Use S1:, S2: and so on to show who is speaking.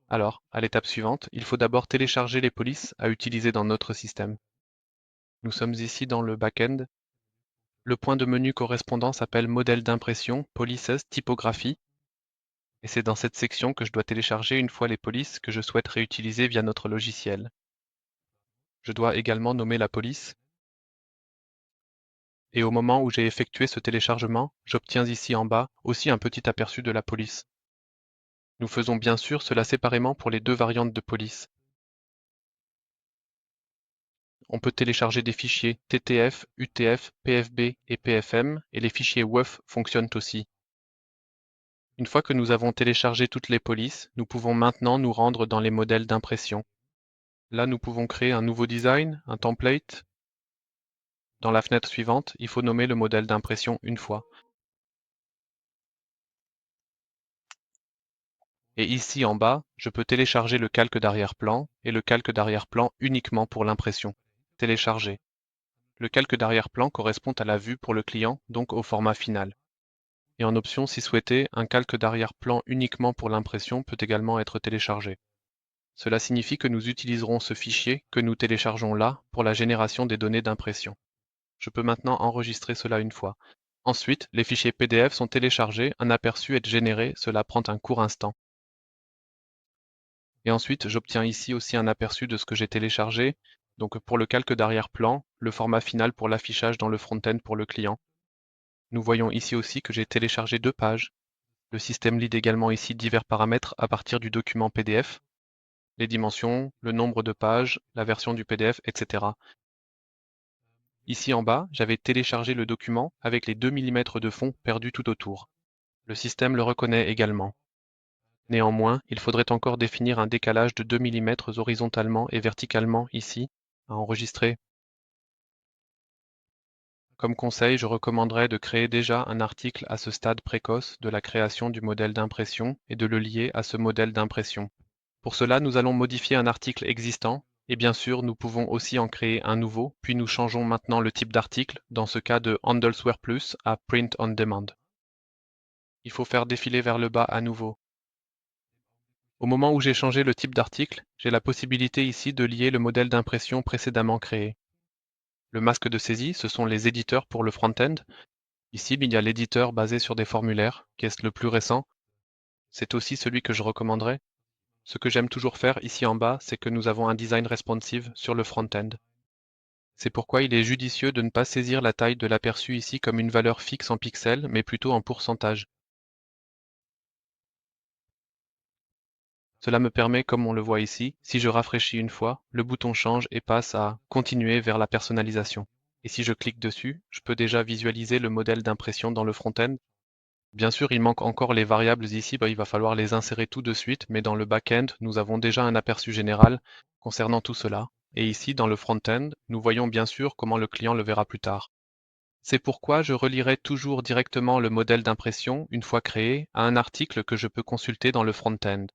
S1: Alors, à l'étape suivante, il faut d'abord télécharger les polices à utiliser dans notre système. Nous sommes ici dans le back-end. Le point de menu correspondant s'appelle Modèle d'impression, Polices, Typographie, et c'est dans cette section que je dois télécharger une fois les polices que je souhaite réutiliser via notre logiciel. Je dois également nommer la police, et au moment où j'ai effectué ce téléchargement, j'obtiens ici en bas aussi un petit aperçu de la police. Nous faisons bien sûr cela séparément pour les deux variantes de police. On peut télécharger des fichiers TTF, UTF, PFB et PFM, et les fichiers WOF fonctionnent aussi. Une fois que nous avons téléchargé toutes les polices, nous pouvons maintenant nous rendre dans les modèles d'impression. Là, nous pouvons créer un nouveau design, un template. Dans la fenêtre suivante, il faut nommer le modèle d'impression une fois. Et ici en bas, je peux télécharger le calque d'arrière-plan et le calque d'arrière-plan uniquement pour l'impression. Télécharger. Le calque d'arrière-plan correspond à la vue pour le client, donc au format final. Et en option, si souhaité, un calque d'arrière-plan uniquement pour l'impression peut également être téléchargé. Cela signifie que nous utiliserons ce fichier que nous téléchargeons là pour la génération des données d'impression. Je peux maintenant enregistrer cela une fois. Ensuite, les fichiers PDF sont téléchargés, un aperçu est généré, cela prend un court instant. Et ensuite, j'obtiens ici aussi un aperçu de ce que j'ai téléchargé. Donc pour le calque d'arrière-plan, le format final pour l'affichage dans le front-end pour le client. Nous voyons ici aussi que j'ai téléchargé 2 pages. Le système lit également ici divers paramètres à partir du document PDF, les dimensions, le nombre de pages, la version du PDF, etc. Ici en bas, j'avais téléchargé le document avec les 2 mm de fond perdus tout autour. Le système le reconnaît également. Néanmoins, il faudrait encore définir un décalage de 2 mm horizontalement et verticalement ici, à enregistrer. Comme conseil, je recommanderais de créer déjà un article à ce stade précoce de la création du modèle d'impression et de le lier à ce modèle d'impression. Pour cela, nous allons modifier un article existant, et bien sûr, nous pouvons aussi en créer un nouveau, puis nous changeons maintenant le type d'article, dans ce cas de Handlesware Plus à Print on Demand. Il faut faire défiler vers le bas à nouveau. Au moment où j'ai changé le type d'article, j'ai la possibilité ici de lier le modèle d'impression précédemment créé. Le masque de saisie, ce sont les éditeurs pour le front-end. Ici, il y a l'éditeur basé sur des formulaires, qui est le plus récent. C'est aussi celui que je recommanderais. Ce que j'aime toujours faire ici en bas, c'est que nous avons un design responsive sur le front-end. C'est pourquoi il est judicieux de ne pas saisir la taille de l'aperçu ici comme une valeur fixe en pixels, mais plutôt en pourcentage. Cela me permet, comme on le voit ici, si je rafraîchis une fois, le bouton change et passe à continuer vers la personnalisation. Et si je clique dessus, je peux déjà visualiser le modèle d'impression dans le front-end. Bien sûr, il manque encore les variables ici, il va falloir les insérer tout de suite, mais dans le back-end, nous avons déjà un aperçu général concernant tout cela. Et ici, dans le front-end, nous voyons bien sûr comment le client le verra plus tard. C'est pourquoi je relierai toujours directement le modèle d'impression, une fois créé, à un article que je peux consulter dans le front-end.